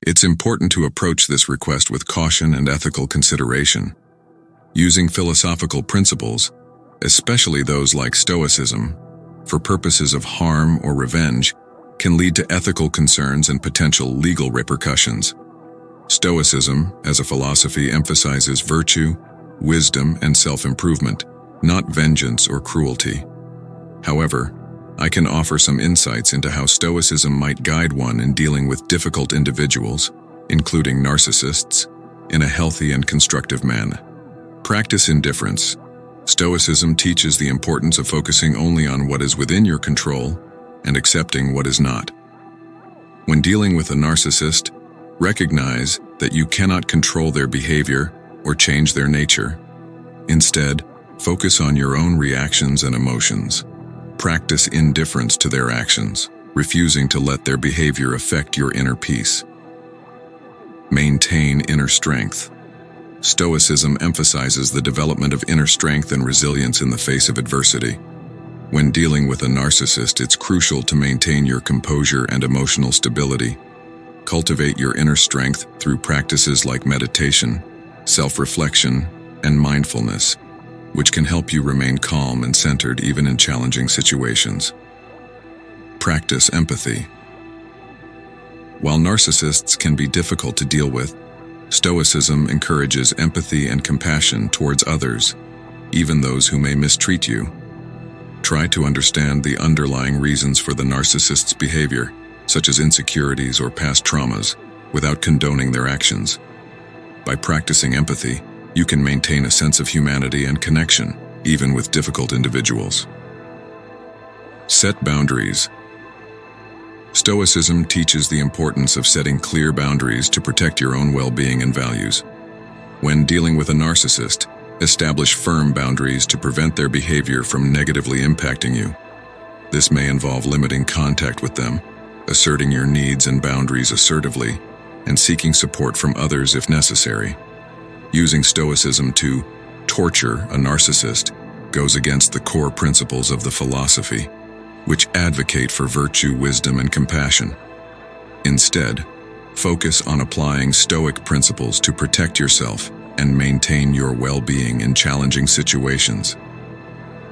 It's important to approach this request with caution and ethical consideration. Using philosophical principles, especially those like Stoicism, for purposes of harm or revenge, can lead to ethical concerns and potential legal repercussions. Stoicism, as a philosophy, emphasizes virtue, wisdom, and self-improvement, not vengeance or cruelty. However, I can offer some insights into how Stoicism might guide one in dealing with difficult individuals, including narcissists, in a healthy and constructive manner. Practice indifference. Stoicism teaches the importance of focusing only on what is within your control and accepting what is not. When dealing with a narcissist, recognize that you cannot control their behavior or change their nature. Instead, focus on your own reactions and emotions. Practice indifference to their actions, refusing to let their behavior affect your inner peace. Maintain inner strength. Stoicism emphasizes the development of inner strength and resilience in the face of adversity. When dealing with a narcissist, it's crucial to maintain your composure and emotional stability. Cultivate your inner strength through practices like meditation, self-reflection, and mindfulness, which can help you remain calm and centered even in challenging situations. Practice empathy. While narcissists can be difficult to deal with, Stoicism encourages empathy and compassion towards others, even those who may mistreat you. Try to understand the underlying reasons for the narcissist's behavior, such as insecurities or past traumas, without condoning their actions. By practicing empathy, you can maintain a sense of humanity and connection, even with difficult individuals. Set boundaries. Stoicism teaches the importance of setting clear boundaries to protect your own well-being and values. When dealing with a narcissist, establish firm boundaries to prevent their behavior from negatively impacting you. This may involve limiting contact with them, asserting your needs and boundaries assertively, and seeking support from others if necessary. Using Stoicism to torture a narcissist goes against the core principles of the philosophy, which advocate for virtue, wisdom, and compassion. Instead, focus on applying Stoic principles to protect yourself and maintain your well-being in challenging situations.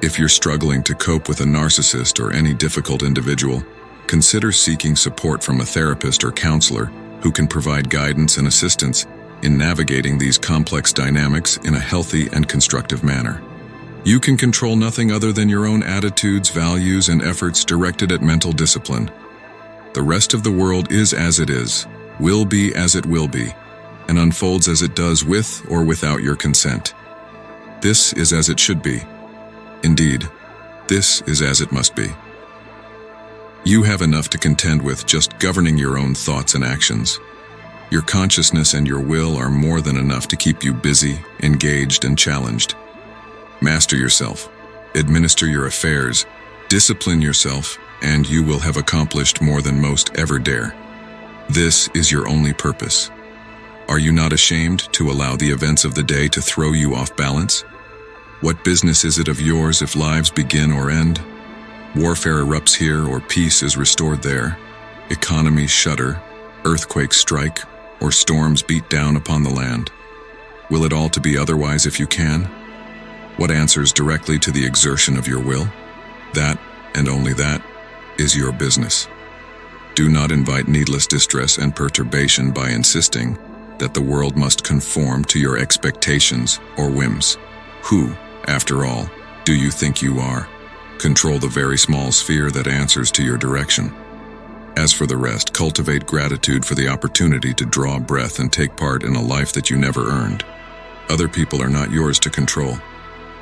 If you're struggling to cope with a narcissist or any difficult individual, consider seeking support from a therapist or counselor who can provide guidance and assistance in navigating these complex dynamics in a healthy and constructive manner. You can control nothing other than your own attitudes, values, and efforts directed at mental discipline. The rest of the world is as it is, will be as it will be, and unfolds as it does with or without your consent. This is as it should be. Indeed, this is as it must be. You have enough to contend with just governing your own thoughts and actions. Your consciousness and your will are more than enough to keep you busy, engaged, and challenged. Master yourself, administer your affairs, discipline yourself, and you will have accomplished more than most ever dare. This is your only purpose. Are you not ashamed to allow the events of the day to throw you off balance? What business is it of yours if lives begin or end? Warfare erupts here or peace is restored there. Economies shudder, earthquakes strike, or storms beat down upon the land. Will it all to be otherwise if you can? What answers directly to the exertion of your will? That, and only that, is your business. Do not invite needless distress and perturbation by insisting that the world must conform to your expectations or whims. Who, after all, do you think you are? Control the very small sphere that answers to your direction. As for the rest, cultivate gratitude for the opportunity to draw breath and take part in a life that you never earned. Other people are not yours to control.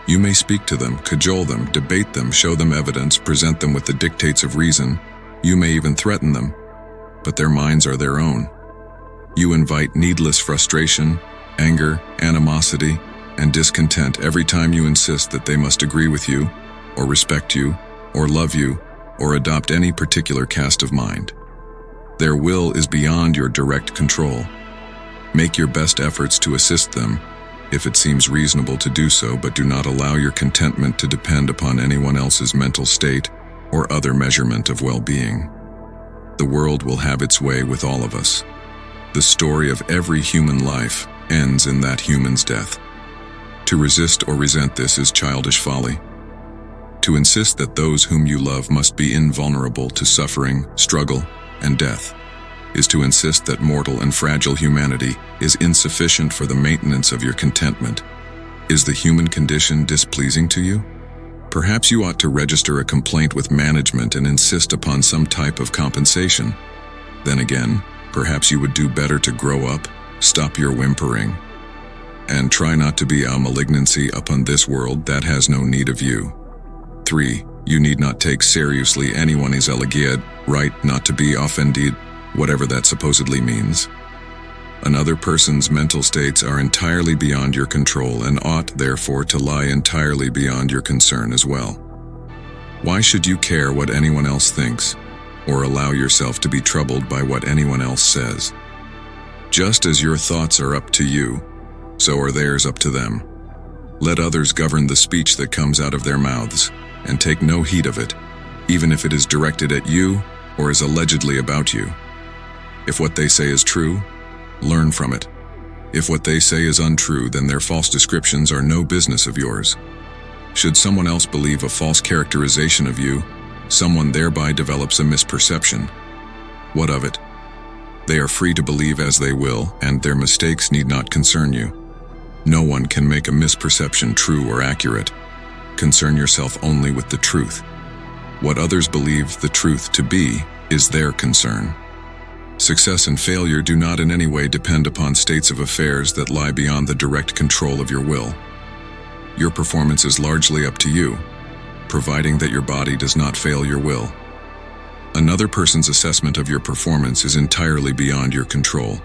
You may speak to them, cajole them, debate them, show them evidence, present them with the dictates of reason. You may even threaten them, but their minds are their own. You invite needless frustration, anger, animosity, and discontent every time you insist that they must agree with you, or respect you, or love you, or adopt any particular cast of mind. Their will is beyond your direct control. Make your best efforts to assist them, if it seems reasonable to do so, but do not allow your contentment to depend upon anyone else's mental state or other measurement of well-being. The world will have its way with all of us. The story of every human life ends in that human's death. To resist or resent this is childish folly. To insist that those whom you love must be invulnerable to suffering, struggle, and death is to insist that mortal and fragile humanity is insufficient for the maintenance of your contentment. Is the human condition displeasing to you? Perhaps you ought to register a complaint with management and insist upon some type of compensation. Then again, perhaps you would do better to grow up, stop your whimpering, and try not to be a malignancy upon this world that has no need of you. 3. You need not take seriously anyone is elegant, right not to be offended, whatever that supposedly means. Another person's mental states are entirely beyond your control and ought, therefore, to lie entirely beyond your concern as well. Why should you care what anyone else thinks, or allow yourself to be troubled by what anyone else says? Just as your thoughts are up to you, so are theirs up to them. Let others govern the speech that comes out of their mouths, and take no heed of it, even if it is directed at you or is allegedly about you. If what they say is true, learn from it. If what they say is untrue, then their false descriptions are no business of yours. Should someone else believe a false characterization of you, someone thereby develops a misperception. What of it? They are free to believe as they will, and their mistakes need not concern you. No one can make a misperception true or accurate. Concern yourself only with the truth. What others believe the truth to be is their concern. Success and failure do not in any way depend upon states of affairs that lie beyond the direct control of your will. Your performance is largely up to you, providing that your body does not fail your will. Another person's assessment of your performance is entirely beyond your control.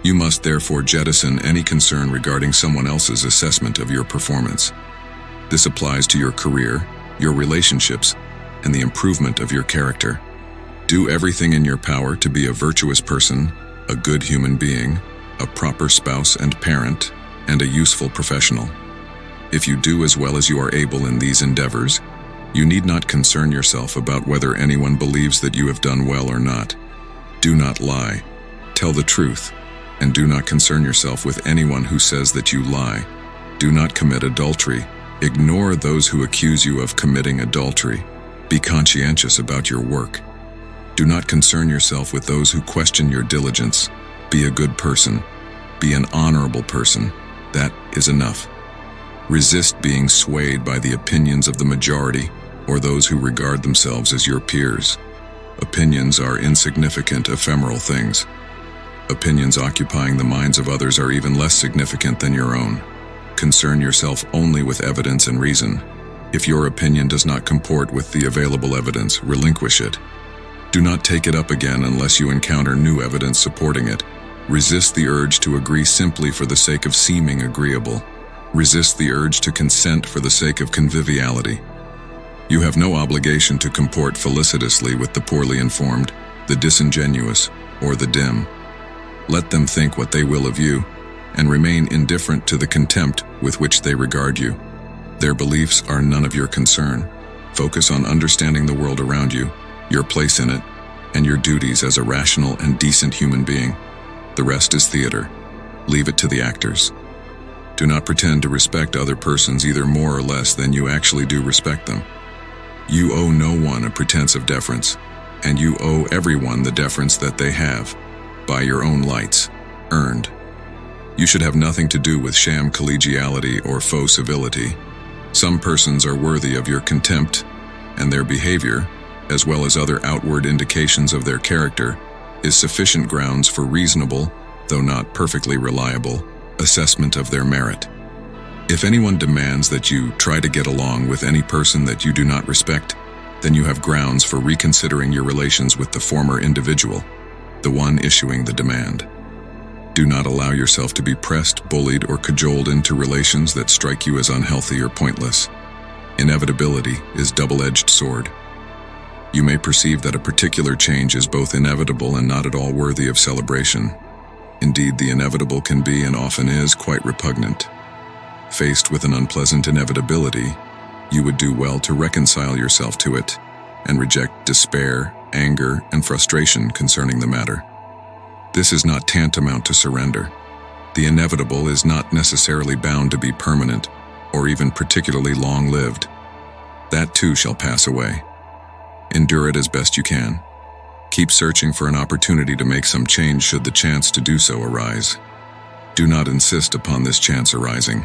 You must therefore jettison any concern regarding someone else's assessment of your performance. This applies to your career, your relationships, and the improvement of your character. Do everything in your power to be a virtuous person, a good human being, a proper spouse and parent, and a useful professional. If you do as well as you are able in these endeavors, you need not concern yourself about whether anyone believes that you have done well or not. Do not lie. Tell the truth, and do not concern yourself with anyone who says that you lie. Do not commit adultery. Ignore those who accuse you of committing adultery. Be conscientious about your work. Do not concern yourself with those who question your diligence. Be a good person. Be an honorable person. That is enough. Resist being swayed by the opinions of the majority or those who regard themselves as your peers. Opinions are insignificant, ephemeral things. Opinions occupying the minds of others are even less significant than your own. Concern yourself only with evidence and reason. If your opinion does not comport with the available evidence, relinquish it. Do not take it up again unless you encounter new evidence supporting it. Resist the urge to agree simply for the sake of seeming agreeable. Resist the urge to consent for the sake of conviviality. You have no obligation to comport felicitously with the poorly informed, the disingenuous, or the dim. Let them think what they will of you, and remain indifferent to the contempt with which they regard you. Their beliefs are none of your concern. Focus on understanding the world around you, your place in it, and your duties as a rational and decent human being. The rest is theater. Leave it to the actors. Do not pretend to respect other persons either more or less than you actually do respect them. You owe no one a pretense of deference, and you owe everyone the deference that they have, by your own lights, earned. You should have nothing to do with sham collegiality or faux civility. Some persons are worthy of your contempt, and their behavior, as well as other outward indications of their character, is sufficient grounds for reasonable, though not perfectly reliable, assessment of their merit. If anyone demands that you try to get along with any person that you do not respect, then you have grounds for reconsidering your relations with the former individual, the one issuing the demand. Do not allow yourself to be pressed, bullied, or cajoled into relations that strike you as unhealthy or pointless. Inevitability is a double-edged sword. You may perceive that a particular change is both inevitable and not at all worthy of celebration. Indeed, the inevitable can be, and often is, quite repugnant. Faced with an unpleasant inevitability, you would do well to reconcile yourself to it and reject despair, anger, and frustration concerning the matter. This is not tantamount to surrender. The inevitable is not necessarily bound to be permanent or even particularly long-lived. That too shall pass away. Endure it as best you can. Keep searching for an opportunity to make some change should the chance to do so arise. Do not insist upon this chance arising.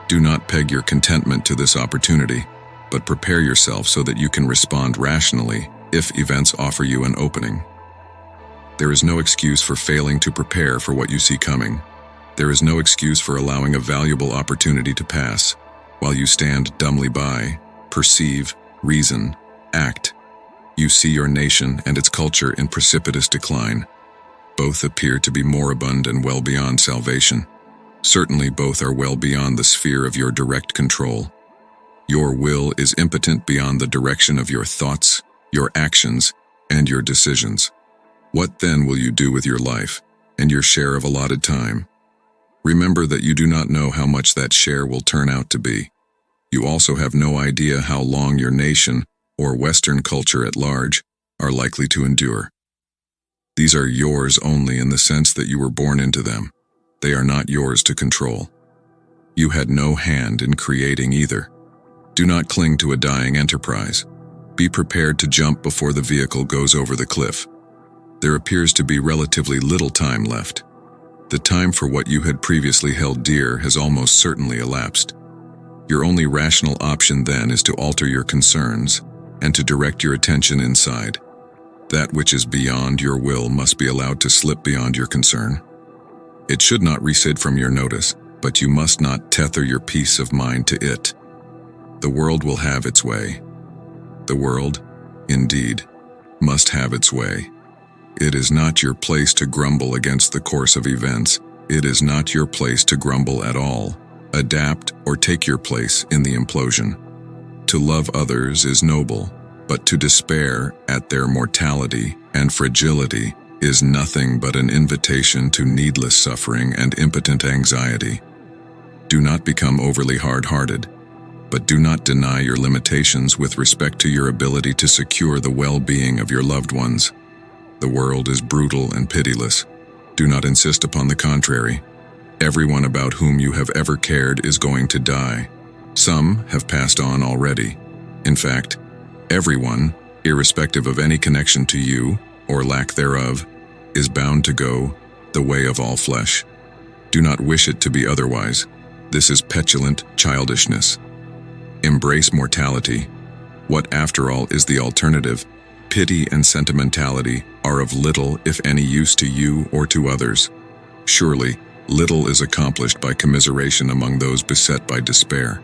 Do not peg your contentment to this opportunity, but prepare yourself so that you can respond rationally if events offer you an opening. There is no excuse for failing to prepare for what you see coming. There is no excuse for allowing a valuable opportunity to pass while you stand dumbly by, perceive, reason, act. You see your nation and its culture in precipitous decline. Both appear to be moribund and well beyond salvation. Certainly both are well beyond the sphere of your direct control. Your will is impotent beyond the direction of your thoughts, your actions, and your decisions. What then will you do with your life and your share of allotted time? Remember that you do not know how much that share will turn out to be. You also have no idea how long your nation, or Western culture at large, are likely to endure. These are yours only in the sense that you were born into them. They are not yours to control. You had no hand in creating either. Do not cling to a dying enterprise. Be prepared to jump before the vehicle goes over the cliff. There appears to be relatively little time left. The time for what you had previously held dear has almost certainly elapsed. Your only rational option then is to alter your concerns and to direct your attention inside. That which is beyond your will must be allowed to slip beyond your concern. It should not recede from your notice, but you must not tether your peace of mind to it. The world will have its way. The world, indeed, must have its way. It is not your place to grumble against the course of events. It is not your place to grumble at all. Adapt or take your place in the implosion. To love others is noble, but to despair at their mortality and fragility is nothing but an invitation to needless suffering and impotent anxiety. Do not become overly hard-hearted, but do not deny your limitations with respect to your ability to secure the well-being of your loved ones. The world is brutal and pitiless. Do not insist upon the contrary. Everyone about whom you have ever cared is going to die. Some have passed on already. In fact, everyone, irrespective of any connection to you, or lack thereof, is bound to go the way of all flesh. Do not wish it to be otherwise. This is petulant childishness. Embrace mortality. What, after all, is the alternative? Pity and sentimentality are of little, if any, use to you or to others. Surely, little is accomplished by commiseration among those beset by despair.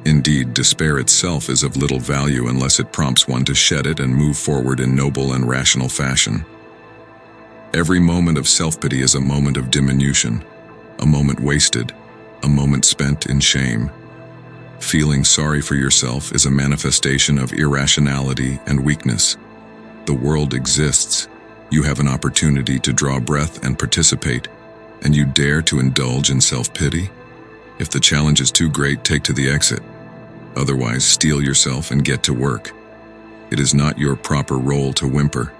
Indeed, despair itself is of little value unless it prompts one to shed it and move forward in noble and rational fashion. Every moment of self-pity is a moment of diminution, a moment wasted, a moment spent in shame. Feeling sorry for yourself is a manifestation of irrationality and weakness. The world exists. You have an opportunity to draw breath and participate, and you dare to indulge in self-pity? If the challenge is too great, take to the exit. Otherwise, steel yourself and get to work. It is not your proper role to whimper.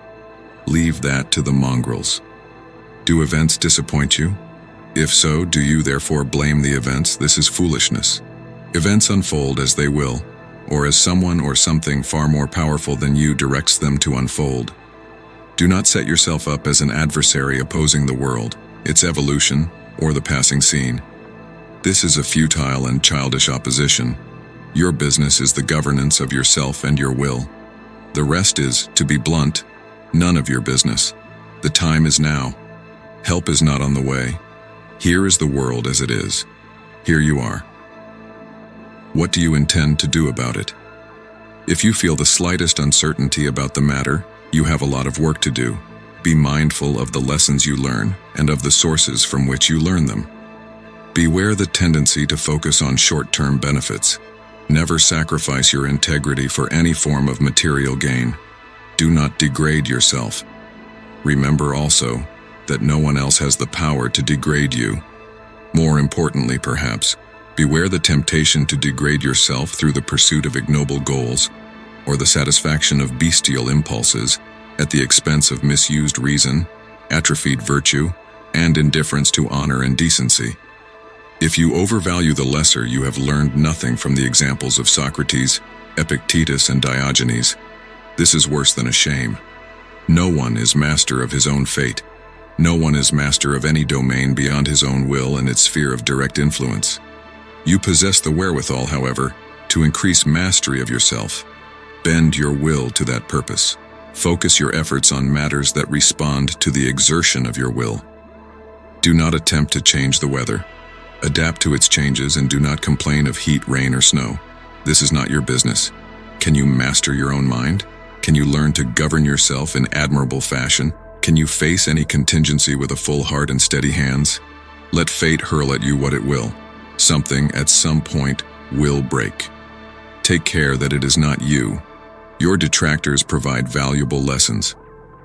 Leave that to the mongrels. Do events disappoint you? If so, do you therefore blame the events? This is foolishness. Events unfold as they will, or as someone or something far more powerful than you directs them to unfold. Do not set yourself up as an adversary opposing the world, its evolution, or the passing scene. This is a futile and childish opposition. Your business is the governance of yourself and your will. The rest is, to be blunt, none of your business. The time is now. Help is not on the way. Here is the world as it is. Here you are. What do you intend to do about it? If you feel the slightest uncertainty about the matter, you have a lot of work to do. Be mindful of the lessons you learn and of the sources from which you learn them. Beware the tendency to focus on short-term benefits. Never sacrifice your integrity for any form of material gain. Do not degrade yourself. Remember also that no one else has the power to degrade you. More importantly, perhaps, beware the temptation to degrade yourself through the pursuit of ignoble goals or the satisfaction of bestial impulses at the expense of misused reason atrophied virtue, and indifference to honor and decency. If you overvalue the lesser, you have learned nothing from the examples of Socrates, Epictetus, and Diogenes. This is worse than a shame. No one is master of his own fate. No one is master of any domain beyond his own will and its sphere of direct influence. You possess the wherewithal, however, to increase mastery of yourself. Bend your will to that purpose. Focus your efforts on matters that respond to the exertion of your will. Do not attempt to change the weather. Adapt to its changes and do not complain of heat, rain, or snow. This is not your business. Can you master your own mind? Can you learn to govern yourself in admirable fashion? Can you face any contingency with a full heart and steady hands? Let fate hurl at you what it will. Something at some point will break. Take care that it is not you. Your detractors provide valuable lessons.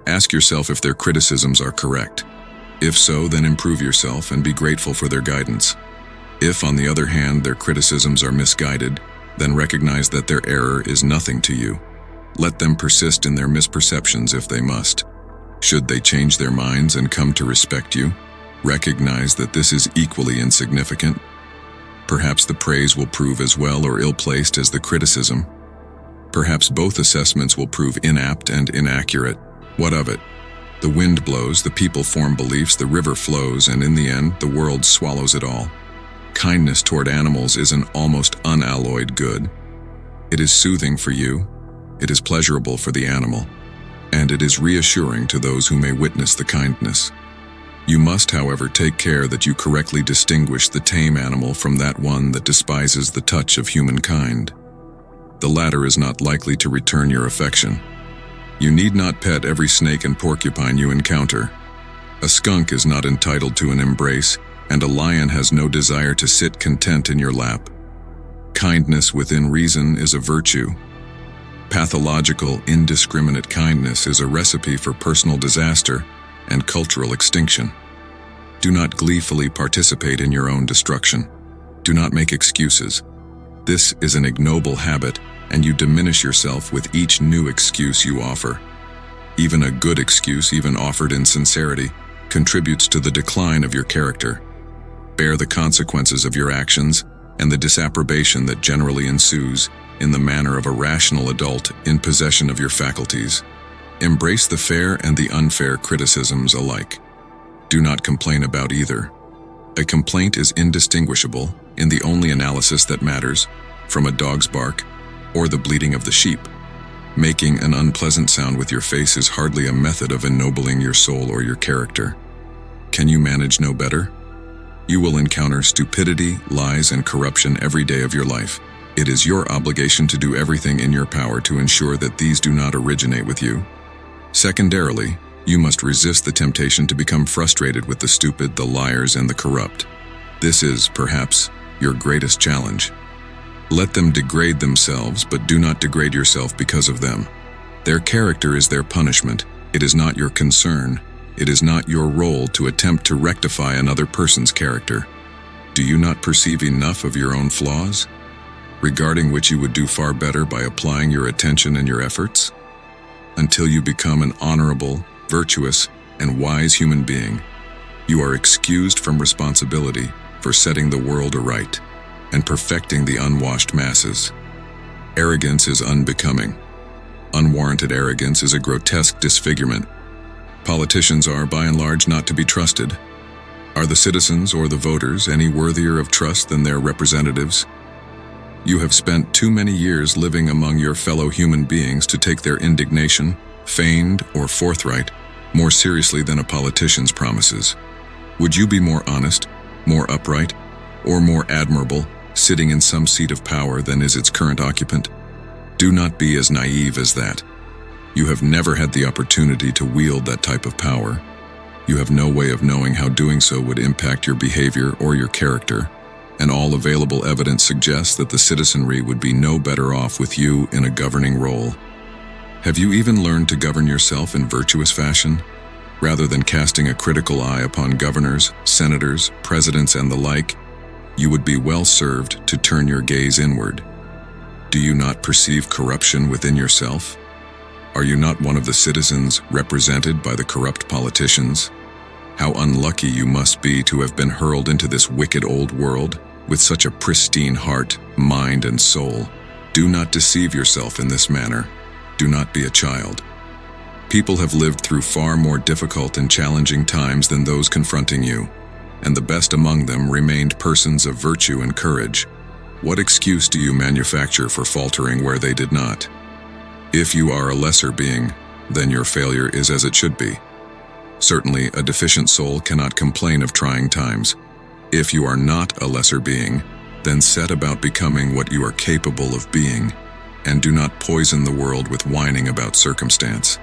Ask yourself if their criticisms are correct. If so, then improve yourself and be grateful for their guidance. If, on the other hand, their criticisms are misguided, then recognize that their error is nothing to you. Let them persist in their misperceptions if they must. Should they change their minds and come to respect you, recognize that this is equally insignificant. Perhaps the praise will prove as well or ill-placed as the criticism. Perhaps both assessments will prove inapt and inaccurate. What of it? The wind blows, the people form beliefs, the river flows, and in the end, the world swallows it all. Kindness toward animals is an almost unalloyed good. It is soothing for you, it is pleasurable for the animal, and it is reassuring to those who may witness the kindness. You must, however, take care that you correctly distinguish the tame animal from that one that despises the touch of humankind. The latter is not likely to return your affection. You need not pet every snake and porcupine you encounter. A skunk is not entitled to an embrace, and a lion has no desire to sit content in your lap. Kindness within reason is a virtue. Pathological, indiscriminate kindness is a recipe for personal disaster and cultural extinction. Do not gleefully participate in your own destruction. Do not make excuses. This is an ignoble habit, and you diminish yourself with each new excuse you offer. Even a good excuse, even offered in sincerity, contributes to the decline of your character. Bear the consequences of your actions and the disapprobation that generally ensues in the manner of a rational adult in possession of your faculties. Embrace the fair and the unfair criticisms alike. Do not complain about either. A complaint is indistinguishable, in the only analysis that matters, from a dog's bark or the bleating of the sheep. Making an unpleasant sound with your face is hardly a method of ennobling your soul or your character. Can you manage no better? You will encounter stupidity, lies, and corruption every day of your life. It is your obligation to do everything in your power to ensure that these do not originate with you. Secondarily, you must resist the temptation to become frustrated with the stupid, the liars, and the corrupt. This is, perhaps, your greatest challenge. Let them degrade themselves, but do not degrade yourself because of them. Their character is their punishment. It is not your concern. It is not your role to attempt to rectify another person's character. Do you not perceive enough of your own flaws, regarding which you would do far better by applying your attention and your efforts? Until you become an honorable, virtuous, and wise human being, you are excused from responsibility for setting the world aright and perfecting the unwashed masses. Arrogance is unbecoming. Unwarranted arrogance is a grotesque disfigurement. Politicians are, by and large, not to be trusted. Are the citizens or the voters any worthier of trust than their representatives? You have spent too many years living among your fellow human beings to take their indignation, feigned or forthright, more seriously than a politician's promises. Would you be more honest, more upright, or more admirable, sitting in some seat of power than is its current occupant? Do not be as naive as that. You have never had the opportunity to wield that type of power. You have no way of knowing how doing so would impact your behavior or your character, and all available evidence suggests that the citizenry would be no better off with you in a governing role. Have you even learned to govern yourself in virtuous fashion? Rather than casting a critical eye upon governors, senators, presidents, and the like, you would be well served to turn your gaze inward. Do you not perceive corruption within yourself? Are you not one of the citizens represented by the corrupt politicians? How unlucky you must be to have been hurled into this wicked old world with such a pristine heart, mind, and soul. Do not deceive yourself in this manner. Do not be a child. People have lived through far more difficult and challenging times than those confronting you, and the best among them remained persons of virtue and courage. What excuse do you manufacture for faltering where they did not? If you are a lesser being, then your failure is as it should be. Certainly, a deficient soul cannot complain of trying times. If you are not a lesser being, then set about becoming what you are capable of being, and do not poison the world with whining about circumstance.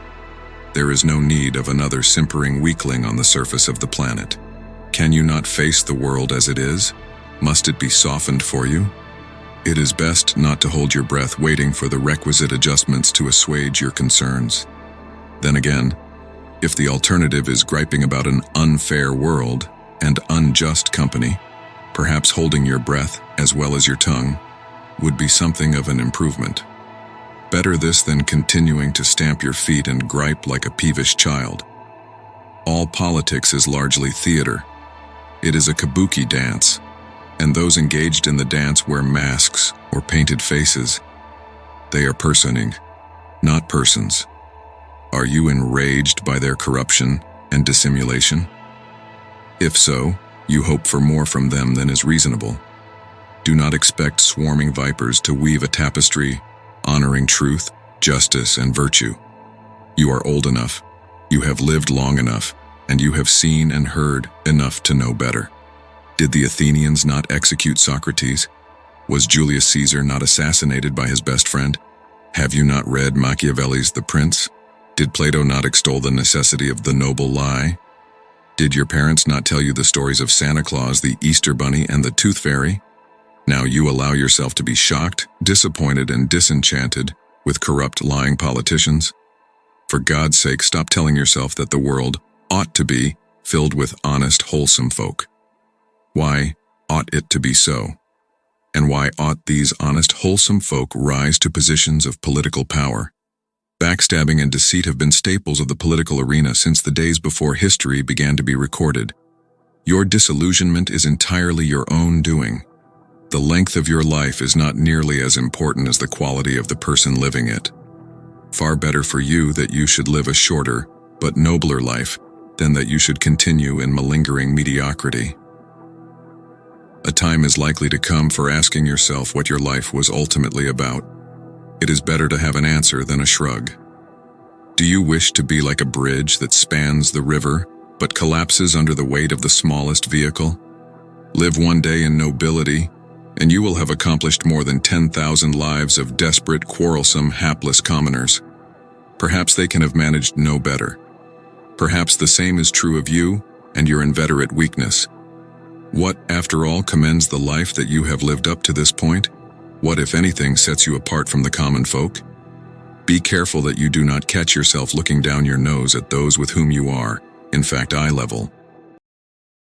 There is no need of another simpering weakling on the surface of the planet. Can you not face the world as it is? Must it be softened for you? It is best not to hold your breath waiting for the requisite adjustments to assuage your concerns. Then again, if the alternative is griping about an unfair world and unjust company, perhaps holding your breath as well as your tongue would be something of an improvement. Better this than continuing to stamp your feet and gripe like a peevish child. All politics is largely theater. It is a kabuki dance, and those engaged in the dance wear masks or painted faces. They are personing, not persons. Are you enraged by their corruption and dissimulation? If so, you hope for more from them than is reasonable. Do not expect swarming vipers to weave a tapestry honoring truth, justice, and virtue. You are old enough, you have lived long enough, and you have seen and heard enough to know better. Did the Athenians not execute Socrates? Was Julius Caesar not assassinated by his best friend? Have you not read Machiavelli's The Prince? Did Plato not extol the necessity of the noble lie? Did your parents not tell you the stories of Santa Claus, the Easter Bunny, and the Tooth Fairy? Now you allow yourself to be shocked, disappointed, and disenchanted with corrupt, lying politicians? For God's sake, stop telling yourself that the world ought to be filled with honest, wholesome folk. Why ought it to be so? And why ought these honest, wholesome folk rise to positions of political power? Backstabbing and deceit have been staples of the political arena since the days before history began to be recorded. Your disillusionment is entirely your own doing. The length of your life is not nearly as important as the quality of the person living it. Far better for you that you should live a shorter, but nobler life than that you should continue in malingering mediocrity. A time is likely to come for asking yourself what your life was ultimately about. It is better to have an answer than a shrug. Do you wish to be like a bridge that spans the river but collapses under the weight of the smallest vehicle? Live one day in nobility, and you will have accomplished more than 10,000 lives of desperate, quarrelsome, hapless commoners. Perhaps they can have managed no better. Perhaps the same is true of you and your inveterate weakness. What, after all, commends the life that you have lived up to this point? What, if anything, sets you apart from the common folk? Be careful that you do not catch yourself looking down your nose at those with whom you are, in fact, eye level.